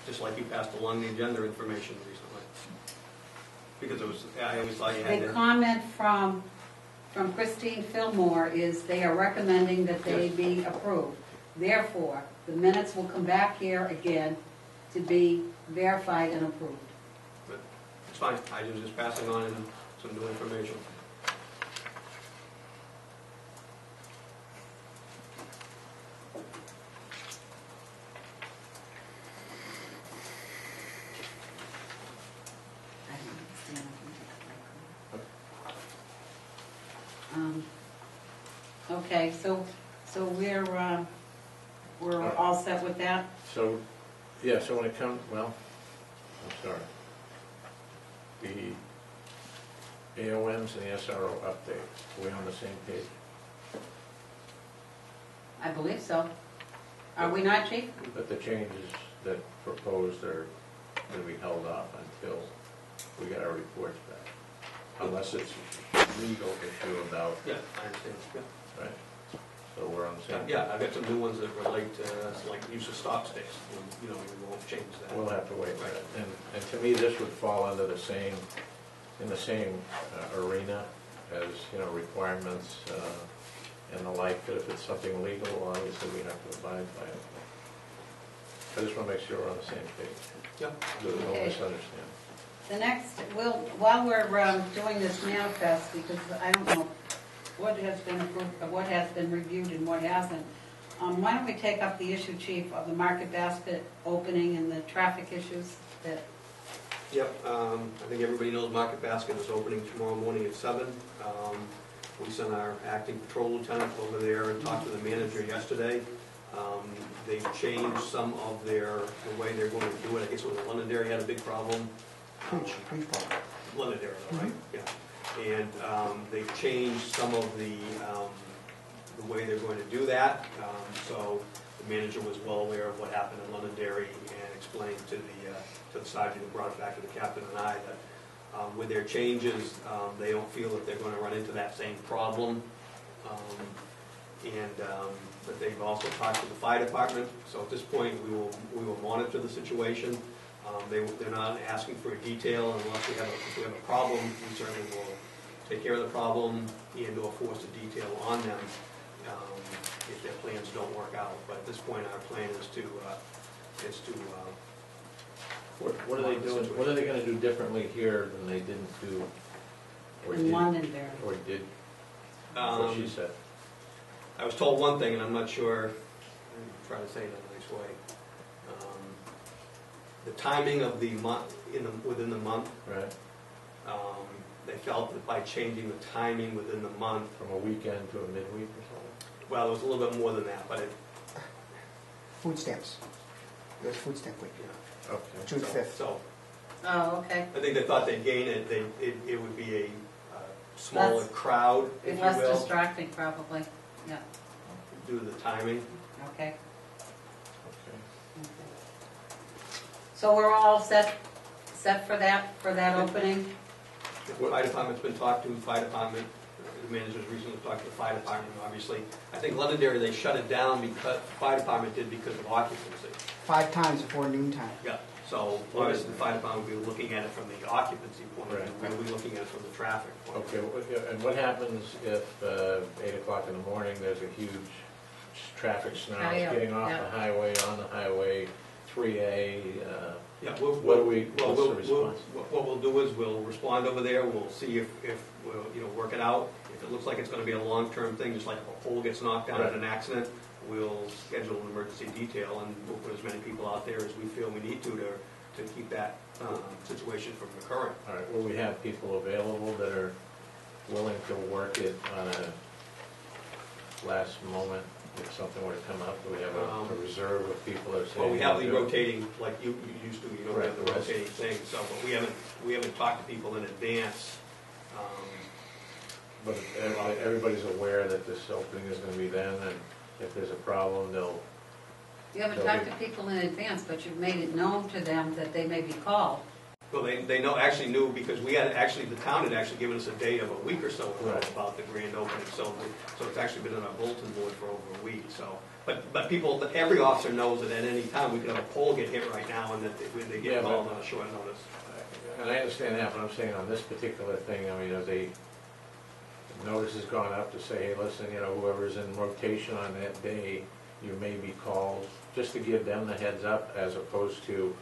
just like you passed along the agenda information recently. Because it was, I always thought you had The to. comment from Christine Fillmore is they are recommending that they Yes. be approved. Therefore, the minutes will come back here again to be verified and approved. But it's fine, I was just passing on some new information. I don't understand. Okay, so we're all set with that? So, yeah, so when it comes, well, I'm sorry. The AOMs and the SRO update, are we on the same page? I believe so. Are we not, Chief? But the changes that proposed are going to be held off until we get our reports back. Unless it's a legal issue about, Yeah, I understand, yeah. right? So we're on the same. Yeah, I've got some new ones that relate to, like, use of stop sticks, you know, we won't change that. We'll have to wait for Right. that. And to me, this would fall under the same, in the same arena as, you know, requirements and the like, that if it's something legal, obviously we have to abide by it. I just want to make sure we're on the same page. Yeah. There's no Okay. misunderstanding. The next, while we're doing this manifest, because I don't know what has been approved, what has been reviewed and what hasn't, why don't we take up the issue, Chief, of the Market Basket opening and the traffic issues that, Yep, I think everybody knows Market Basket is opening tomorrow morning at 7. We sent our acting patrol lieutenant over there and talked to the manager yesterday. They've changed some of the way they're going to do it. I guess it was Londonderry had a big problem. Preach part. Londonderry, right? Yeah. And they've changed some of the way they're going to do that. So the manager was well aware of what happened in Londonderry and explained to the sergeant who brought it back to the captain and I that with their changes, they don't feel that they're going to run into that same problem. But they've also talked to the fire department. So at this point, we will monitor the situation. They're not asking for a detail unless if we have a problem. We certainly will take care of the problem and/or force a detail on them if their plans don't work out. But at this point, our plan is to What are they doing, what are they going to do differently here than they didn't do? Or in did, Londonderry? or did, what she said? I was told one thing, and I'm not sure. I'm trying to say it in a nice way. The timing of the month, within the month, Right, they felt that by changing the timing within the month, from a weekend to a midweek or something? well, it was a little bit more than that, but Food stamps. It was food stamp week. yeah. Okay. June 5th. So Oh, okay. I think they thought they'd gain it. It would be a smaller Less- crowd, if you Less will, distracting, probably, yeah, due to the timing. okay. Okay. So we're all set for that opening? The fire department's been talked to, the fire department, the manager's recently talked to the fire department, obviously. I think Londonderry, they shut it down because, the fire department did because of occupancy. 5 times before noontime. Yeah, so obviously the fire department will be looking at it from the occupancy point of view, Right. we'll be looking at it from the traffic point of Okay, view. and what happens if 8 o'clock in the morning, there's a huge traffic snarl getting off Yeah. the highway, on the highway, 3A? Yeah, What do we- what's the response? What we'll do is we'll respond over there, we'll see if we'll, work it out. If it looks like it's gonna be a long-term thing, just like if a pole gets knocked down in Right. an accident, we'll schedule an emergency detail and we'll put as many people out there as we feel we need to keep that situation from occurring. All right, will we have people available that are willing to work it on a last moment if something were to come up? Do we have a reserve of people that are saying? Well, we have the "We'll do it"? rotating, like you used to, we have the Right. rotating thing, so, but we haven't talked to people in advance. But everybody's aware that this opening is gonna be then, and if there's a problem, they'll, You haven't talked to people in advance, but you've made it known to them that they may be called. Well, they actually knew, because we had, actually, the town had actually given us a date of a week or so ago Right. about the grand opening, so it's actually been on our bulletin board for over a week, so. But people, every officer knows that at any time, we could have a pole get hit right now, and that they Yeah, get but- involved on a short notice. And I understand that, but I'm saying on this particular thing, I mean, notice has gone up to say, hey, listen, whoever's in rotation on that day, you may be called, just to give them the heads up, as opposed to,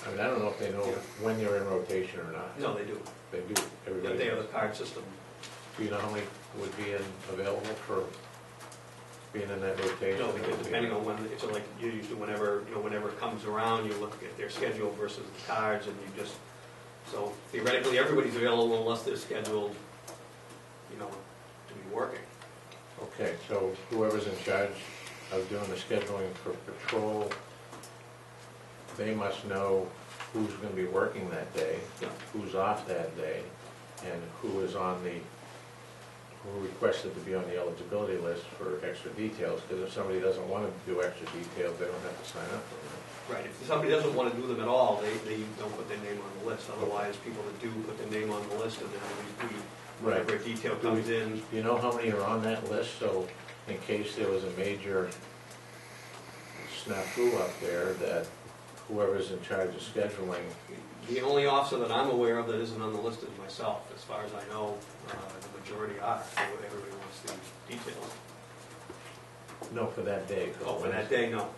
I mean, I don't know if they know when you're in rotation or not. No, they do. They do, That everybody. they have a card system. Do you know how many would be available for being in that rotation? No, because depending on when, it's like, you usually whenever it comes around, you look at their schedule versus the cards, and you just, so theoretically, everybody's available unless they're scheduled, to be working. Okay, so whoever's in charge of doing the scheduling for patrol, they must know who's gonna be working that day, Yeah. who's off that day, and who requested to be on the eligibility list for extra details, because if somebody doesn't want to do extra details, they don't have to sign up for them. Right, if somebody doesn't want to do them at all, they don't put their name on the list. Otherwise, people that do put their name on the list, and then whenever a detail comes in, Do you know how many are on that list, so in case there was a major snafu up there, that whoever's in charge of scheduling, the only officer that I'm aware of that isn't on the list is myself. As far as I know, the majority are, so everybody wants the details. no, for that day. Oh, for that day, no.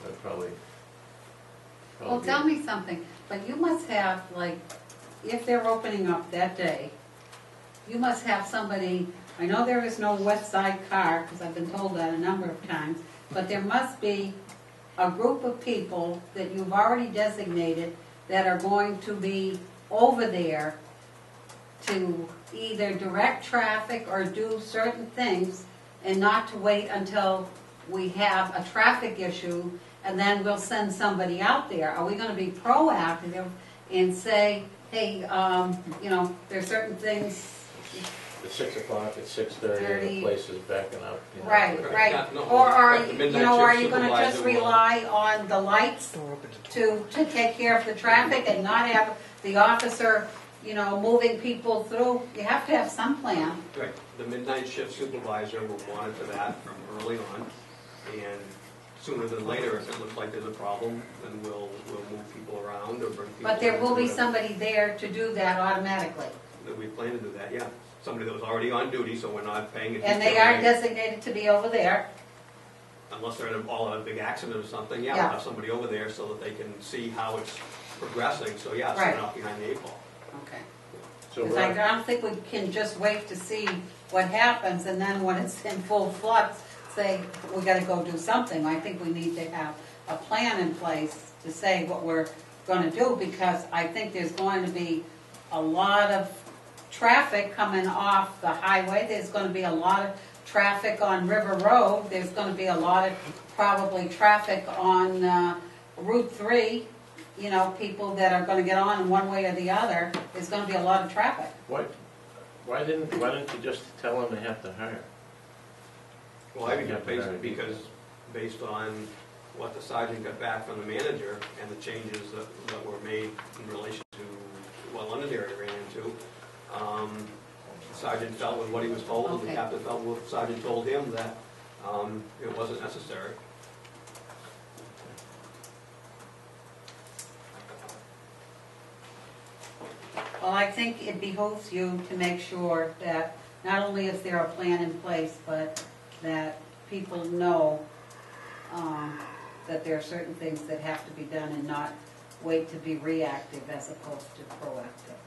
That'd probably. Well, tell me something, but you must have, like, if they're opening up that day, you must have somebody, I know there is no West Side car, because I've been told that a number of times, but there must be a group of people that you've already designated that are going to be over there to either direct traffic or do certain things, and not to wait until we have a traffic issue, and then we'll send somebody out there. Are we gonna be proactive and say, hey, there's certain things, At 6 o'clock, at 6:30, the place is backing up. right, Right, right. yeah, no, Or are, the midnight shift are you gonna just supervisor will- rely on the lights Door open to to take care of the traffic and not have the officer, moving people through? You have to have some plan. Right, the midnight shift supervisor will monitor that from early on, and sooner than later, if it looks like there's a problem, then we'll move people around or bring people. But there will be in. somebody there to do that automatically. That we plan to do that, yeah. Somebody that was already on duty, so we're not paying a And they detail are rate. designated to be over there. Unless they're all in a big accident or something, yeah, Yeah. we'll have somebody over there so that they can see how it's progressing, so yeah, so Right. we're not behind the eight ball. Okay. So Because I don't think we can just wait to see what happens, and then when it's in full flux, say, we gotta go do something. I think we need to have a plan in place to say what we're gonna do, because I think there's going to be a lot of traffic coming off the highway. There's gonna be a lot of traffic on River Road. There's gonna be a lot of, probably, traffic on Route 3. People that are gonna get on in one way or the other. There's gonna be a lot of traffic. Why didn't you just tell them they have to hire? Well, I think Yeah, it's but because based on what the sergeant got back from the manager and the changes that were made in relation to what Londonderry ran into, the sergeant felt with what he was told, and the Okay. captain felt with what the sergeant told him, that it wasn't necessary. Well, I think it behooves you to make sure that not only is there a plan in place, but that people know that there are certain things that have to be done and not wait to be reactive as opposed to proactive.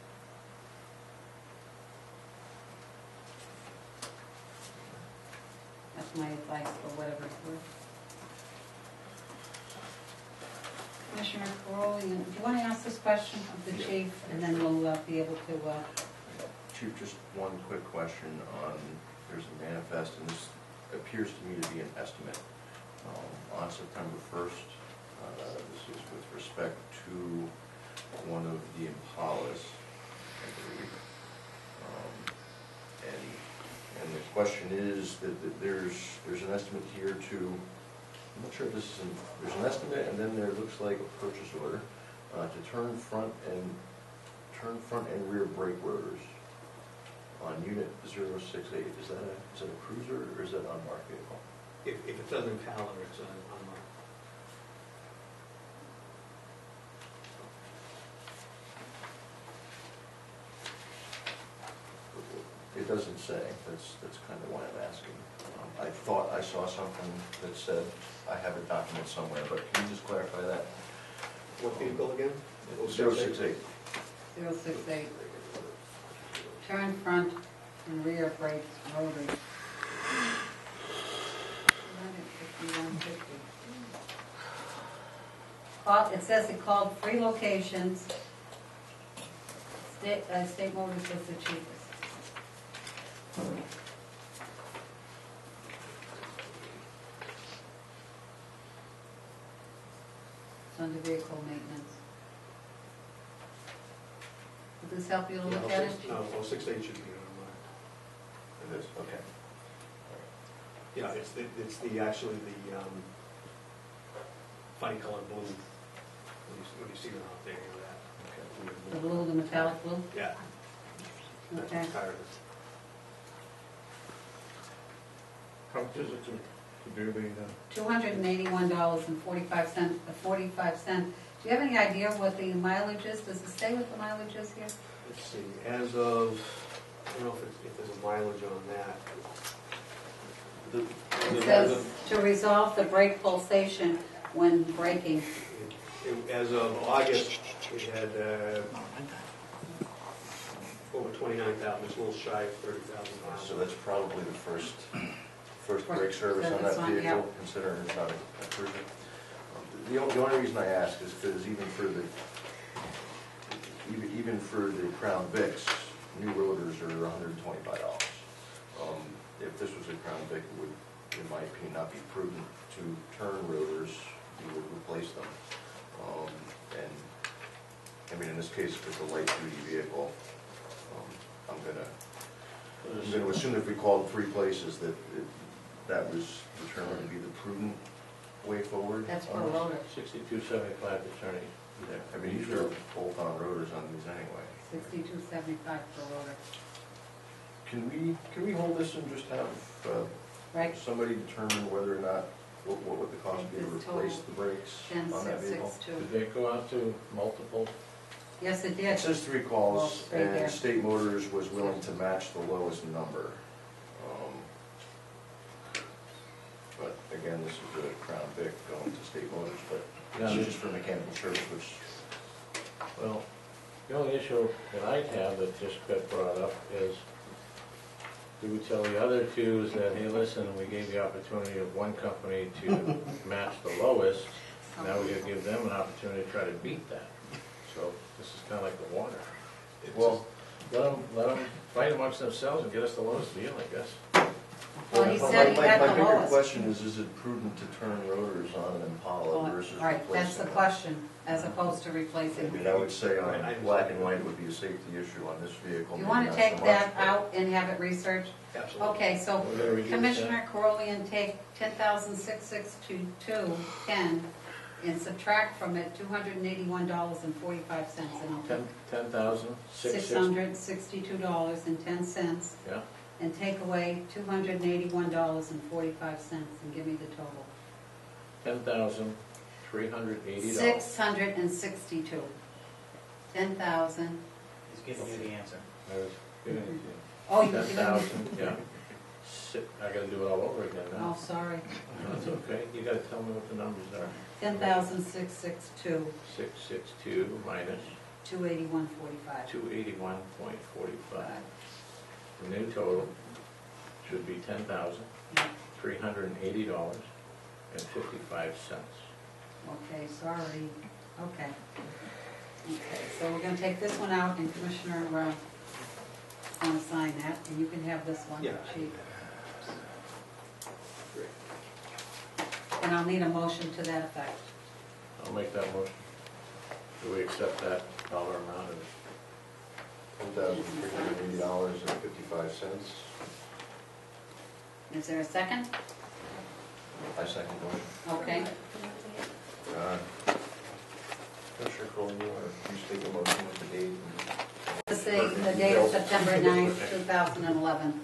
That's my advice for whatever it's worth. Commissioner Crowley, do you want to ask this question of the chief, and then we'll be able to, Chief, just one quick question on, there's a manifest, and this appears to me to be an estimate. On September 1st, this is with respect to one of the Impalas, I believe. And the question is that there's an estimate here to, I'm not sure if this is, there's an estimate, and then there looks like a purchase order. to turn front and rear brake rotors on unit 068. Is that a cruiser or is that an unmarked vehicle? If it doesn't calendar, it's unmarked. It doesn't say, that's kind of why I'm asking. I thought I saw something that said, I have a document somewhere, but can you just clarify that? What vehicle again? 068. 068. Turn front and rear brakes rotors. 150. It says it called 3 locations. State Motors was the cheapest. It's under vehicle maintenance. Would this help you to look at it? No, 068 should be unmarked. It is, okay. Yeah, it's actually the funny colored blue, when you see them out there, you know that. The blue, the metallic blue? Yeah. That's Okay. what's tired of it. How much is it to do the, $281.45. 45 cents. Do you have any idea what the mileage is? Does it say what the mileage is here? Let's see, as of, I don't know if there's a mileage on that. It says to resolve the brake pulsation when braking. As of August, it had over 29,000, it's a little shy of 30,000 miles. So that's probably the first brake service on that Service, yeah. vehicle, considering it's not a cruiser. The only reason I ask is because even for the Crown Vics, new rotors are $125. If this was a Crown Vic, it would, in my opinion, not be prudent to turn rotors. You would replace them. And I mean, in this case, if it's a light-duty vehicle, I'm gonna assume if we called 3 places that was determined to be the prudent way forward. That's per on this. rotor. 6275 attorney? Yeah, I mean, these are bolt-on rotors on these anyway. $62.75 per rotor. Can we hold this and just have Right? somebody determine whether or not, what would the cost be to This replace total the brakes on that vehicle? 10662. Did they go out to multiple? Yes, it It did. says 3 calls, Well, right there. and State Motors was willing to match the lowest number. But again, this is a Crown Vic going to State Motors, but Yeah. this is just for mechanical service, which, Well, the only issue that I have that just got brought up is, do we tell the other two is that, hey, listen, we gave the opportunity of one company to match the lowest, now we gotta give them an opportunity to try to beat that. So this is kinda like the water. well, Let them fight amongst themselves and get us the lowest deal, I guess. Well, he said he had my the bigger lowest. question is it prudent to turn rotors on an Impala versus All right, replacing that's the them? question, as opposed to replacing. I mean, I would say Right, I on understand. black and white it would be a safety issue on this vehicle. You maybe want to not take so that much, but- out and have it researched? Absolutely. Okay, so We're gonna reduce that. Commissioner Carolian, take 10,662.10 and subtract from it $281.45, and I'll take 10,660, yeah, and take away $281.45 and give me the total. $10,380. 662. 10,000. He's giving you the answer. I was giving it to you. Oh, you 10,000, yeah. I gotta do it all over again Oh, now. sorry. That's okay, you gotta tell me what the numbers are. 10,662, 662 minus 281.45. 281.45. The new total should be $10,380.55. Okay, sorry. Okay. Okay, so we're gonna take this one out, and Commissioner, want to sign that, and you can have this one. Yeah. Chief. Great. And I'll need a motion to that effect. I'll make that motion. Do we accept that dollar amount of $1,380.55. Is there a second? I second the motion. Okay. Commissioner Crowley, you take a motion with the date. The date of September 9th, 2011.